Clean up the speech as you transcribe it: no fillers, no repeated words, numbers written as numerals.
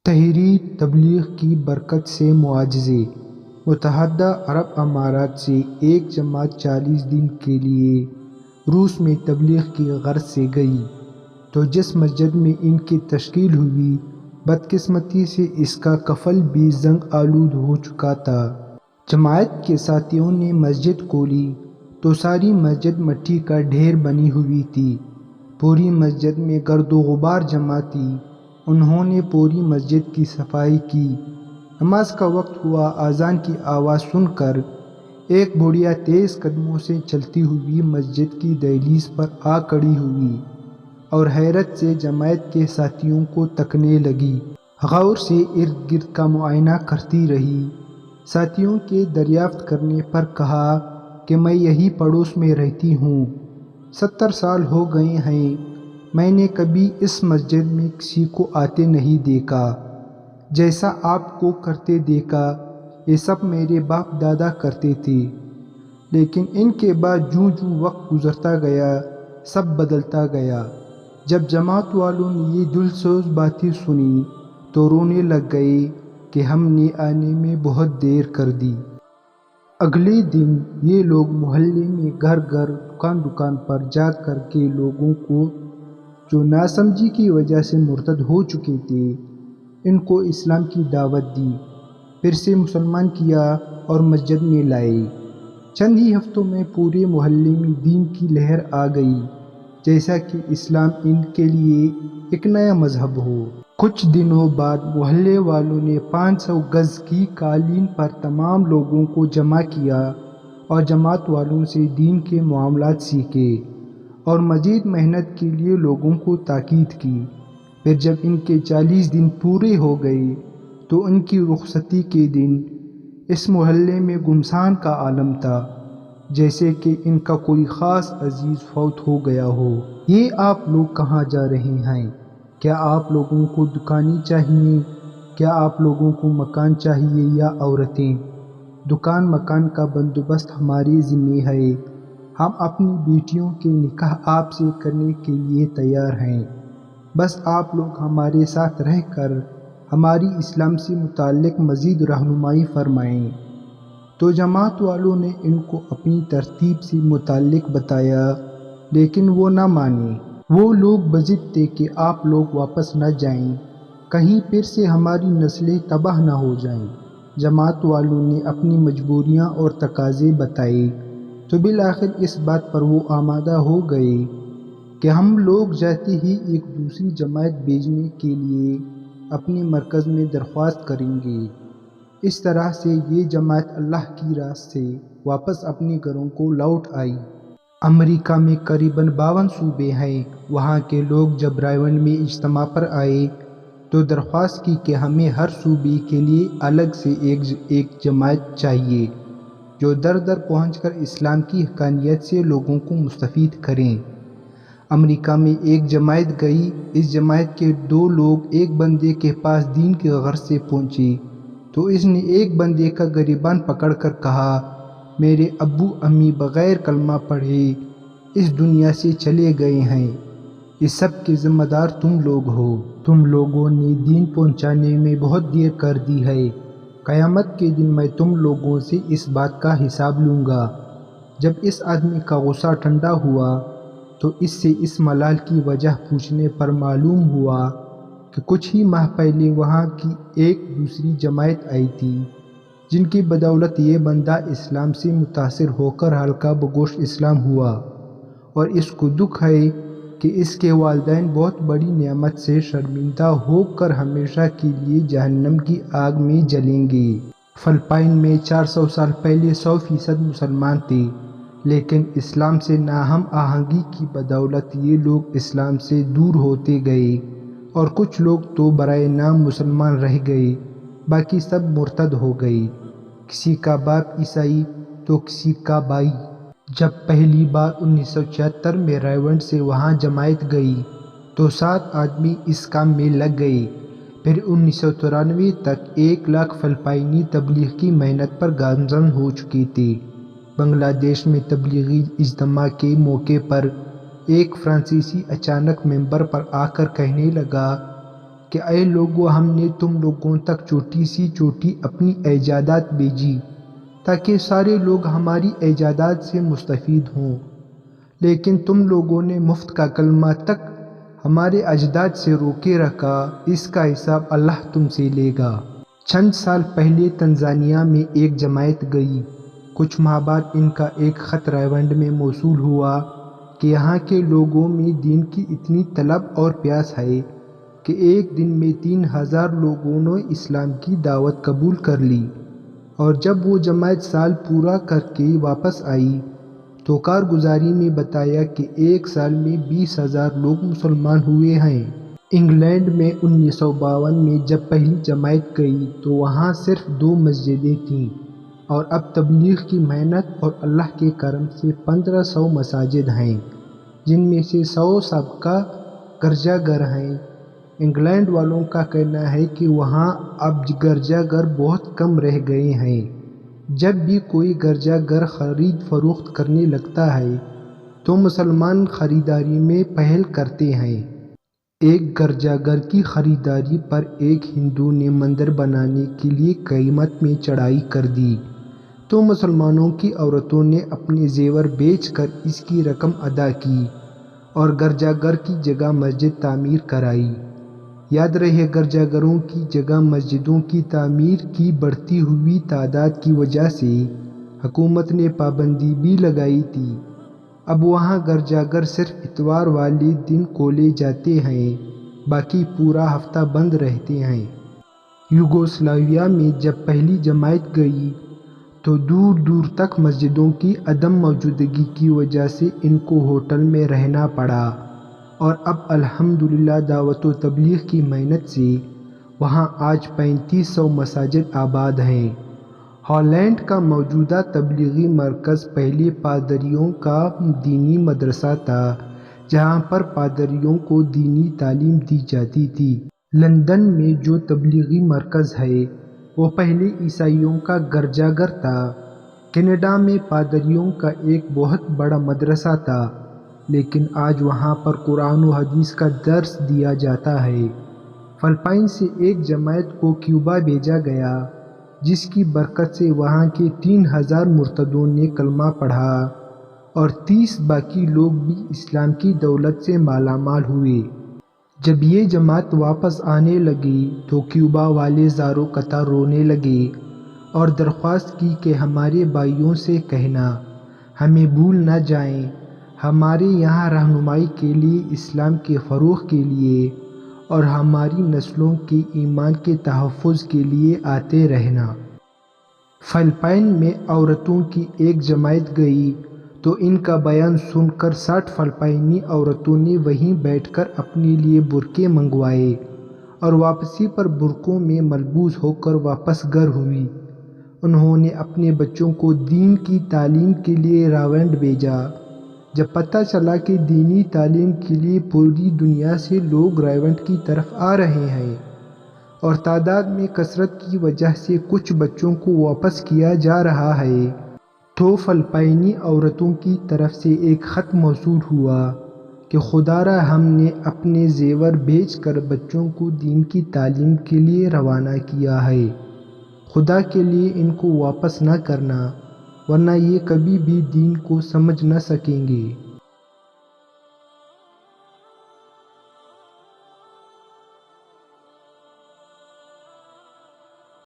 تحریک تبلیغ کی برکت سے معجزے۔ متحدہ عرب امارات سے ایک جماعت 40 دن کے لیے روس میں تبلیغ کی غرض سے گئی تو جس مسجد میں ان کی تشکیل ہوئی بدقسمتی سے اس کا کفل بھی زنگ آلود ہو چکا تھا۔ جماعت کے ساتھیوں نے مسجد کھولی تو ساری مسجد مٹی کا ڈھیر بنی ہوئی تھی۔ پوری مسجد میں گرد و غبار جمع تھی۔ انہوں نے پوری مسجد کی صفائی کی۔ نماز کا وقت ہوا۔ اذان کی آواز سن کر ایک بڑھیا تیز قدموں سے چلتی ہوئی مسجد کی دہلیز پر آ کھڑی ہوئی اور حیرت سے جماعت کے ساتھیوں کو تکنے لگی۔ غور سے ارد گرد کا معائنہ کرتی رہی۔ ساتھیوں کے دریافت کرنے پر کہا کہ میں یہی پڑوس میں رہتی ہوں۔ 70 سال ہو گئے ہیں۔ میں نے کبھی اس مسجد میں کسی کو آتے نہیں دیکھا۔ جیسا آپ کو کرتے دیکھا یہ سب میرے باپ دادا کرتے تھے، لیکن ان کے بعد جوں جوں وقت گزرتا گیا سب بدلتا گیا۔ جب جماعت والوں نے یہ دلسوز باتیں سنی تو رونے لگ گئے کہ ہم نے آنے میں بہت دیر کر دی۔ اگلے دن یہ لوگ محلے میں گھر گھر دکان دکان پر جا کر کے لوگوں کو جو ناسمجھی کی وجہ سے مرتد ہو چکے تھے ان کو اسلام کی دعوت دی، پھر سے مسلمان کیا اور مسجد میں لائے۔ چند ہی ہفتوں میں پورے محلے میں دین کی لہر آ گئی، جیسا کہ اسلام ان کے لیے ایک نیا مذہب ہو۔ کچھ دنوں بعد محلے والوں نے 500 گز کی قالین پر تمام لوگوں کو جمع کیا اور جماعت والوں سے دین کے معاملات سیکھے اور مزید محنت کے لیے لوگوں کو تاکید کی۔ پھر جب ان کے 40 دن پورے ہو گئے تو ان کی رخصتی کے دن اس محلے میں گمسان کا عالم تھا، جیسے کہ ان کا کوئی خاص عزیز فوت ہو گیا ہو۔ یہ آپ لوگ کہاں جا رہے ہیں؟ کیا آپ لوگوں کو دکانیں چاہیے؟ کیا آپ لوگوں کو مکان چاہیے یا عورتیں؟ دکان مکان کا بندوبست ہمارے ذمہ ہے۔ ہم اپنی بیٹیوں کے نکاح آپ سے کرنے کے لیے تیار ہیں، بس آپ لوگ ہمارے ساتھ رہ کر ہماری اسلام سے متعلق مزید رہنمائی فرمائیں۔ تو جماعت والوں نے ان کو اپنی ترتیب سے متعلق بتایا، لیکن وہ نہ مانے۔ وہ لوگ بضد تھے کہ آپ لوگ واپس نہ جائیں، کہیں پھر سے ہماری نسلیں تباہ نہ ہو جائیں۔ جماعت والوں نے اپنی مجبوریاں اور تقاضے بتائے تو بالآخر اس بات پر وہ آمادہ ہو گئے کہ ہم لوگ جاتے ہی ایک دوسری جماعت بھیجنے کے لیے اپنے مرکز میں درخواست کریں گے۔ اس طرح سے یہ جماعت اللہ کی راہ سے واپس اپنے گھروں کو لوٹ آئی۔ امریکہ میں قریباً 52 صوبے ہیں۔ وہاں کے لوگ جب رائے میں اجتماع پر آئے تو درخواست کی کہ ہمیں ہر صوبے کے لیے الگ سے ایک جماعت چاہیے جو در در پہنچ کر اسلام کی حقانیت سے لوگوں کو مستفید کریں۔ امریکہ میں ایک جماعت گئی۔ اس جماعت کے 2 لوگ ایک بندے کے پاس دین کی غرض سے پہنچے تو اس نے ایک بندے کا گریبان پکڑ کر کہا، میرے ابو امی بغیر کلمہ پڑھے اس دنیا سے چلے گئے ہیں، اس سب کے ذمہ دار تم لوگ ہو۔ تم لوگوں نے دین پہنچانے میں بہت دیر کر دی ہے۔ قیامت کے دن میں تم لوگوں سے اس بات کا حساب لوں گا۔ جب اس آدمی کا غصہ ٹھنڈا ہوا تو اس سے اس ملال کی وجہ پوچھنے پر معلوم ہوا کہ کچھ ہی ماہ پہلے وہاں کی ایک دوسری جماعت آئی تھی جن کی بدولت یہ بندہ اسلام سے متاثر ہو کر ہلکا بگوش اسلام ہوا، اور اس کو دکھ ہے کہ اس کے والدین بہت بڑی نعمت سے شرمندہ ہو کر ہمیشہ کے لیے جہنم کی آگ میں جلیں گے۔ فلپائن میں 400 سال پہلے 100% مسلمان تھے، لیکن اسلام سے ناہم آہنگی کی بدولت یہ لوگ اسلام سے دور ہوتے گئے اور کچھ لوگ تو برائے نام مسلمان رہ گئے، باقی سب مرتد ہو گئے۔ کسی کا باپ عیسائی تو کسی کا بھائی۔ جب پہلی بار 1976 میں رائے سے وہاں جماعت گئی تو 7 آدمی اس کام میں لگ گئے۔ پھر 1993 تک 1 لاکھ فلپائنی تبلیغ کی محنت پر گامزن ہو چکے تھے۔ بنگلہ دیش میں تبلیغی اجتماع کے موقع پر ایک فرانسیسی اچانک ممبر پر آ کر کہنے لگا کہ اے لوگو، ہم نے تم لوگوں تک چھوٹی سی چھوٹی اپنی ایجادات بھیجی تاکہ سارے لوگ ہماری ایجادات سے مستفید ہوں، لیکن تم لوگوں نے مفت کا کلمہ تک ہمارے اجداد سے روکے رکھا، اس کا حساب اللہ تم سے لے گا۔ چند سال پہلے تنزانیہ میں ایک جماعت گئی۔ کچھ ماہ بعد ان کا ایک خط رائیونڈ میں موصول ہوا کہ یہاں کے لوگوں میں دین کی اتنی طلب اور پیاس ہے کہ ایک دن میں 3000 لوگوں نے اسلام کی دعوت قبول کر لی، اور جب وہ جماعت سال پورا کر کے واپس آئی تو کارگزاری میں بتایا کہ ایک سال میں 20,000 لوگ مسلمان ہوئے ہیں۔ انگلینڈ میں 1952 میں جب پہلی جماعت گئی تو وہاں صرف 2 مسجدیں تھیں، اور اب تبلیغ کی محنت اور اللہ کے کرم سے 1500 مساجد ہیں، جن میں سے 100 سابقہ گرجا گھر ہیں۔ انگلینڈ والوں کا کہنا ہے کہ وہاں اب گرجا گھر بہت کم رہ گئے ہیں۔ جب بھی کوئی گرجا گھر خرید فروخت کرنے لگتا ہے تو مسلمان خریداری میں پہل کرتے ہیں۔ ایک گرجا گھر کی خریداری پر ایک ہندو نے مندر بنانے کے لیے قیمت میں چڑھائی کر دی تو مسلمانوں کی عورتوں نے اپنے زیور بیچ کر اس کی رقم ادا کی اور گرجا گھر کی جگہ مسجد تعمیر کرائی۔ یاد رہے، گرجا گھروں کی جگہ مسجدوں کی تعمیر کی بڑھتی ہوئی تعداد کی وجہ سے حکومت نے پابندی بھی لگائی تھی۔ اب وہاں گرجا گھر صرف اتوار والے دن کھولے جاتے ہیں، باقی پورا ہفتہ بند رہتے ہیں۔ یوگوسلاویا میں جب پہلی جماعت گئی تو دور دور تک مسجدوں کی عدم موجودگی کی وجہ سے ان کو ہوٹل میں رہنا پڑا، اور اب الحمدللہ دعوت و تبلیغ کی محنت سے وہاں آج 3500 مساجد آباد ہیں۔ ہالینڈ کا موجودہ تبلیغی مرکز پہلے پادریوں کا دینی مدرسہ تھا، جہاں پر پادریوں کو دینی تعلیم دی جاتی تھی۔ لندن میں جو تبلیغی مرکز ہے وہ پہلے عیسائیوں کا گرجا گھر تھا۔ کینیڈا میں پادریوں کا ایک بہت بڑا مدرسہ تھا، لیکن آج وہاں پر قرآن و حدیث کا درس دیا جاتا ہے۔ فلپائن سے ایک جماعت کو کیوبا بھیجا گیا، جس کی برکت سے وہاں کے 3000 مرتدوں نے کلمہ پڑھا اور 30 باقی لوگ بھی اسلام کی دولت سے مالا مال ہوئے۔ جب یہ جماعت واپس آنے لگی تو کیوبا والے زاروں قطار رونے لگے اور درخواست کی کہ ہمارے بھائیوں سے کہنا ہمیں بھول نہ جائیں، ہمارے یہاں رہنمائی کے لیے، اسلام کے فروغ کے لیے اور ہماری نسلوں کے ایمان کے تحفظ کے لیے آتے رہنا۔ فلپائن میں عورتوں کی ایک جماعت گئی تو ان کا بیان سن کر 60 فلپائنی عورتوں نے وہیں بیٹھ کر اپنے لیے برقعے منگوائے اور واپسی پر برقعوں میں ملبوس ہو کر واپس گھر ہوئی۔ انہوں نے اپنے بچوں کو دین کی تعلیم کے لیے رائیونڈ بھیجا۔ جب پتہ چلا کہ دینی تعلیم کے لیے پوری دنیا سے لوگ رائیونڈ کی طرف آ رہے ہیں اور تعداد میں کثرت کی وجہ سے کچھ بچوں کو واپس کیا جا رہا ہے، تو فلپائنی عورتوں کی طرف سے ایک خط موصول ہوا کہ خدا را، ہم نے اپنے زیور بیچ کر بچوں کو دین کی تعلیم کے لیے روانہ کیا ہے، خدا کے لیے ان کو واپس نہ کرنا، ورنہ یہ کبھی بھی دین کو سمجھ نہ سکیں گے۔